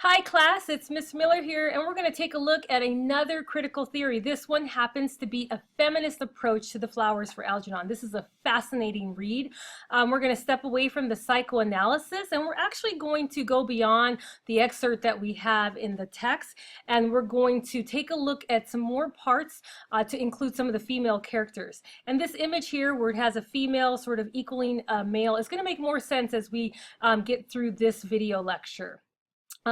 Hi class, it's Miss Miller here, and we're going to take a look at another critical theory. This one happens to be a feminist approach to the flowers for Algernon. This is a fascinating read. We're going to step away from the psychoanalysis, and we're actually going to go beyond the excerpt that we have in the text, and we're going to take a look at some more parts to include some of the female characters. And this image here, where it has a female sort of equaling a male, is going to make more sense as we get through this video lecture.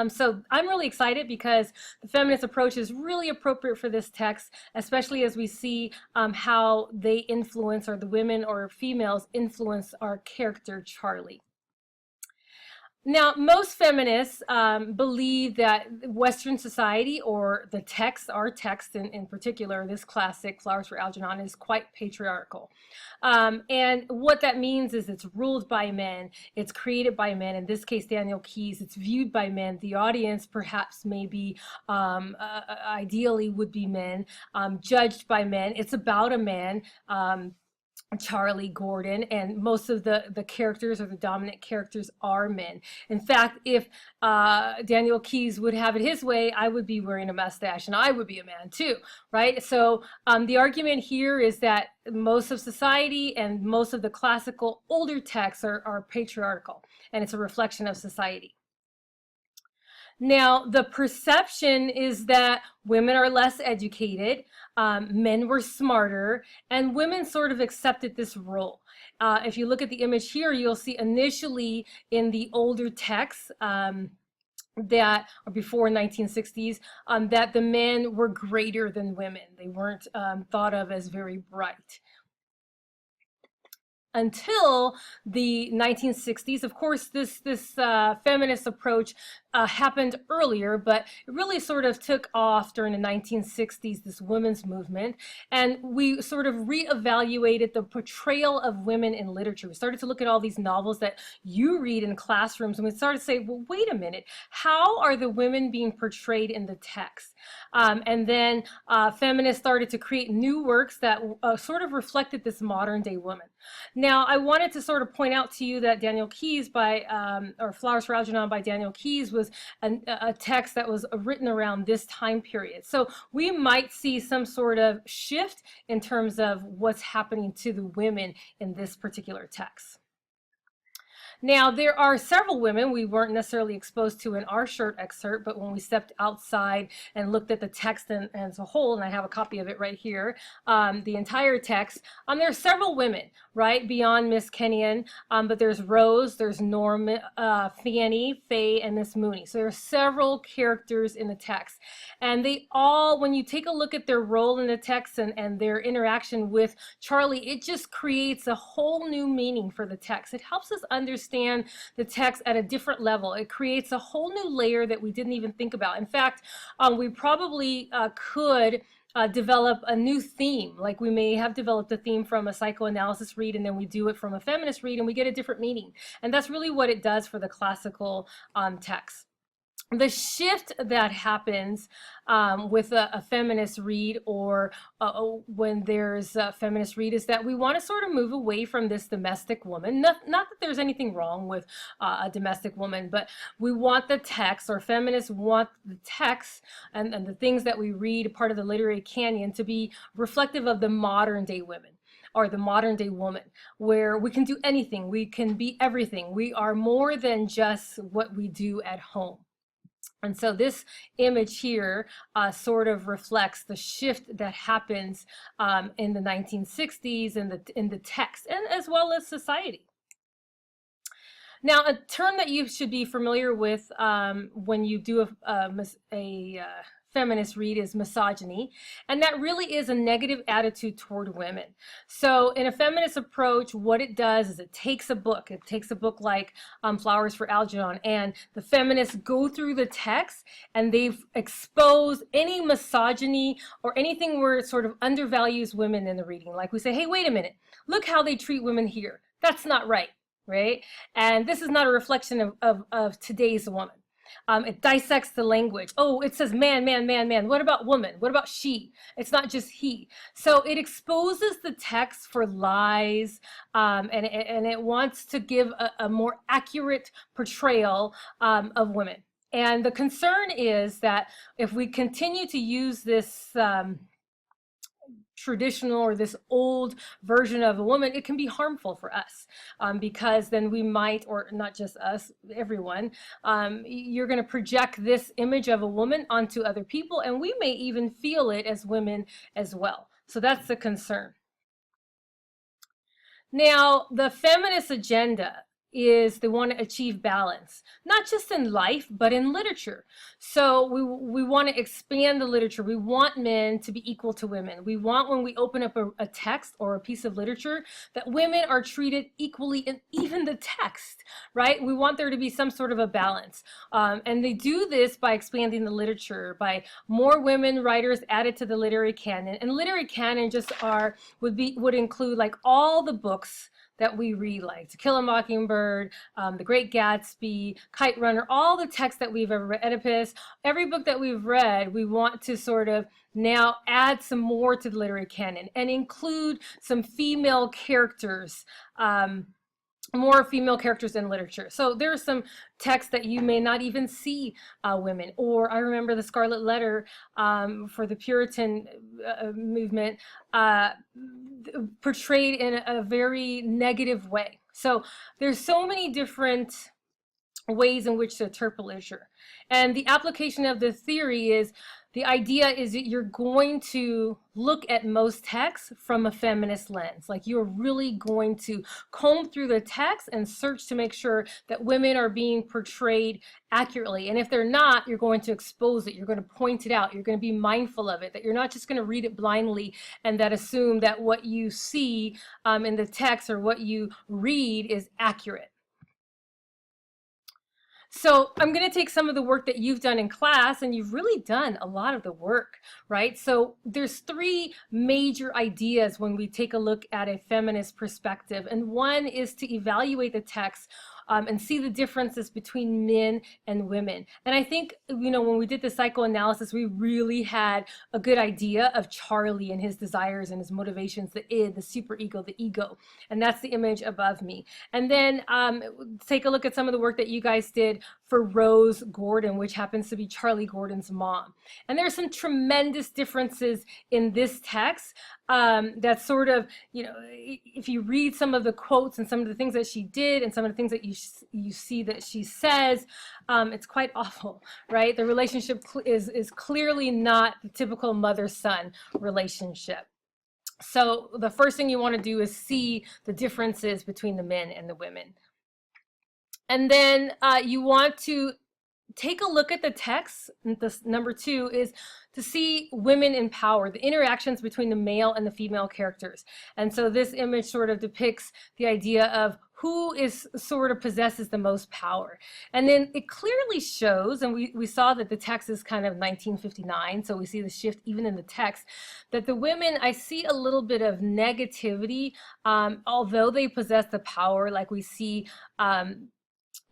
So I'm really excited because the feminist approach is really appropriate for this text, especially as we see how they influence, or the women or females influence our character Charlie. Now, most feminists believe that Western society, or the text, our text in particular, this classic, Flowers for Algernon, is quite patriarchal. And what that means is it's ruled by men, it's created by men, in this case Daniel Keyes, it's viewed by men, the audience perhaps maybe ideally would be men, judged by men, it's about a man. Charlie Gordon, and most of the characters, or the dominant characters, are men. In fact, if Daniel Keyes would have it his way, I would be wearing a mustache and I would be a man too, right? So the argument here is that most of society and most of the classical older texts are patriarchal, and it's a reflection of society. Now, the perception is that women are less educated, men were smarter, and women sort of accepted this role. If you look at the image here, you'll see initially in the older texts that, or before 1960s, that the men were greater than women. They weren't thought of as very bright. Until the 1960s. Of course, this feminist approach happened earlier, but it really sort of took off during the 1960s, this women's movement, and we sort of reevaluated the portrayal of women in literature. We started to look at all these novels that you read in classrooms, and we started to say, well, wait a minute, how are the women being portrayed in the text? And then feminists started to create new works that sort of reflected this modern day woman. Now, I wanted to sort of point out to you that Daniel Keyes or Flowers for Algernon by Daniel Keyes was a text that was written around this time period. So we might see some sort of shift in terms of what's happening to the women in this particular text. Now, there are several women we weren't necessarily exposed to in our short excerpt, but when we stepped outside and looked at the text as a whole, and I have a copy of it right here, the entire text, there are several women, right, beyond Miss Kenyon, but there's Rose, there's Norma, Fanny, Faye, and Miss Mooney. So there are several characters in the text, and they all, when you take a look at their role in the text and their interaction with Charlie, it just creates a whole new meaning for the text. It helps us understand the text at a different level. It creates a whole new layer that we didn't even think about. In fact, we probably could develop a new theme. Like, we may have developed a theme from a psychoanalysis read, and then we do it from a feminist read, and we get a different meaning. And that's really what it does for the classical text. The shift that happens with a feminist read, or when there's a feminist read, is that we want to sort of move away from this domestic woman. Not that there's anything wrong with a domestic woman, but we want the text, or feminists want the text and the things that we read, part of the literary canon, to be reflective of the modern day women, or the modern day woman, where we can do anything, we can be everything. We are more than just what we do at home. And so this image here sort of reflects the shift that happens in the 1960s in the text, and as well as society. Now, a term that you should be familiar with when you do a feminist read is misogyny, and that really is a negative attitude toward women. So in a feminist approach, what it does is it takes a book like Flowers for Algernon, and the feminists go through the text and they've exposed any misogyny or anything where it sort of undervalues women in the reading. Like, we say, hey, wait a minute, look how they treat women here. That's not right, right? And this is not a reflection of today's woman. It dissects the language. Oh, it says man, man, man, man. What about woman? What about she? It's not just he. So it exposes the text for lies, and it wants to give a more accurate portrayal of women. And the concern is that if we continue to use this traditional or this old version of a woman, it can be harmful for us, because then we might, or not just us, everyone, you're going to project this image of a woman onto other people, and we may even feel it as women as well. So that's the concern. Now, the feminist agenda is they want to achieve balance, not just in life, but in literature. So we want to expand the literature. We want men to be equal to women. We want, when we open up a text or a piece of literature, that women are treated equally in even the text, right? We want there to be some sort of a balance. And they do this by expanding the literature, by more women writers added to the literary canon. And literary canon just would include like all the books that we read, like To Kill a Mockingbird, The Great Gatsby, Kite Runner, all the texts that we've ever read, Oedipus, every book that we've read, we want to sort of now add some more to the literary canon and include some female characters, more female characters in literature. So there are some texts that you may not even see women. Or I remember the Scarlet Letter for the Puritan movement portrayed in a very negative way. So there's so many different ways in which to interpret literature. And the application of the theory is, the idea is that you're going to look at most texts from a feminist lens. Like, you're really going to comb through the text and search to make sure that women are being portrayed accurately. And if they're not, you're going to expose it. You're going to point it out. You're going to be mindful of it, that you're not just going to read it blindly and that assume that what you see in the text or what you read is accurate. So I'm going to take some of the work that you've done in class, and you've really done a lot of the work, right? So there's three major ideas when we take a look at a feminist perspective. And one is to evaluate the text and see the differences between men and women. And I think, when we did the psychoanalysis, we really had a good idea of Charlie and his desires and his motivations, the id, the superego, the ego. And that's the image above me. And then take a look at some of the work that you guys did for Rose Gordon, which happens to be Charlie Gordon's mom. And there are some tremendous differences in this text that sort of, if you read some of the quotes and some of the things that she did and some of the things that you see that she says, it's quite awful, right? The relationship is clearly not the typical mother-son relationship. So the first thing you want to do is see the differences between the men and the women. And then you want to take a look at the text. This number 2 is to see women in power, the interactions between the male and the female characters. And so this image sort of depicts the idea of who sort of possesses the most power. And then it clearly shows, and we saw that the text is kind of 1959, so we see the shift even in the text, that the women, I see a little bit of negativity, although they possess the power, like we see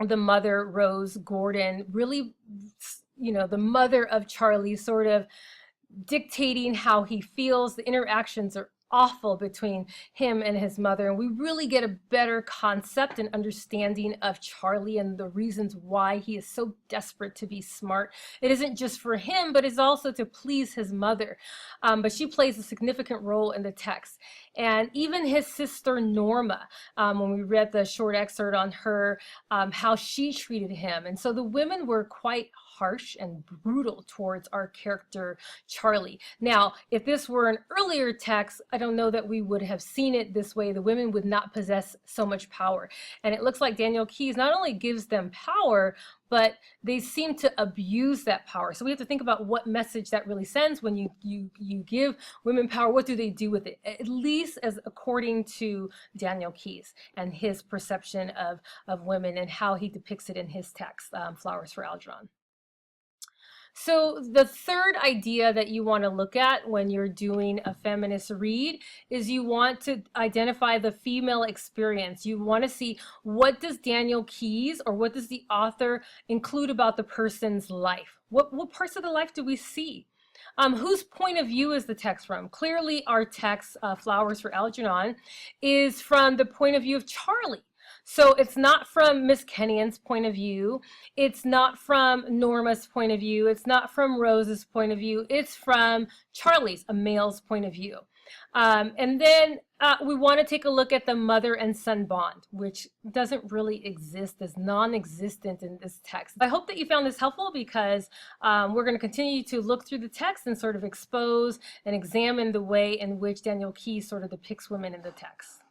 the mother, Rose Gordon, really, the mother of Charlie, sort of dictating how he feels. The interactions are awful between him and his mother, and we really get a better concept and understanding of Charlie and the reasons why he is so desperate to be smart. It isn't just for him, but it's also to please his mother. But she plays a significant role in the text. And even his sister Norma, when we read the short excerpt on her, how she treated him. And so the women were quite harsh and brutal towards our character Charlie. Now, if this were an earlier text, I don't know that we would have seen it this way. The women would not possess so much power. And it looks like Daniel Keyes not only gives them power, but they seem to abuse that power. So we have to think about what message that really sends when you give women power. What do they do with it? At least as according to Daniel Keyes and his perception of women and how he depicts it in his text, Flowers for Algernon. So the third idea that you want to look at when you're doing a feminist read is you want to identify the female experience. You want to see, what does Daniel Keyes or what does the author include about the person's life? What parts of the life do we see? Whose point of view is the text from? Clearly our text, Flowers for Algernon, is from the point of view of Charlie. So it's not from Miss Kenyon's point of view. It's not from Norma's point of view. It's not from Rose's point of view. It's from Charlie's, a male's point of view. And then we want to take a look at the mother and son bond, which doesn't really exist, is non-existent in this text. I hope that you found this helpful, because we're going to continue to look through the text and sort of expose and examine the way in which Daniel Keyes sort of depicts women in the text.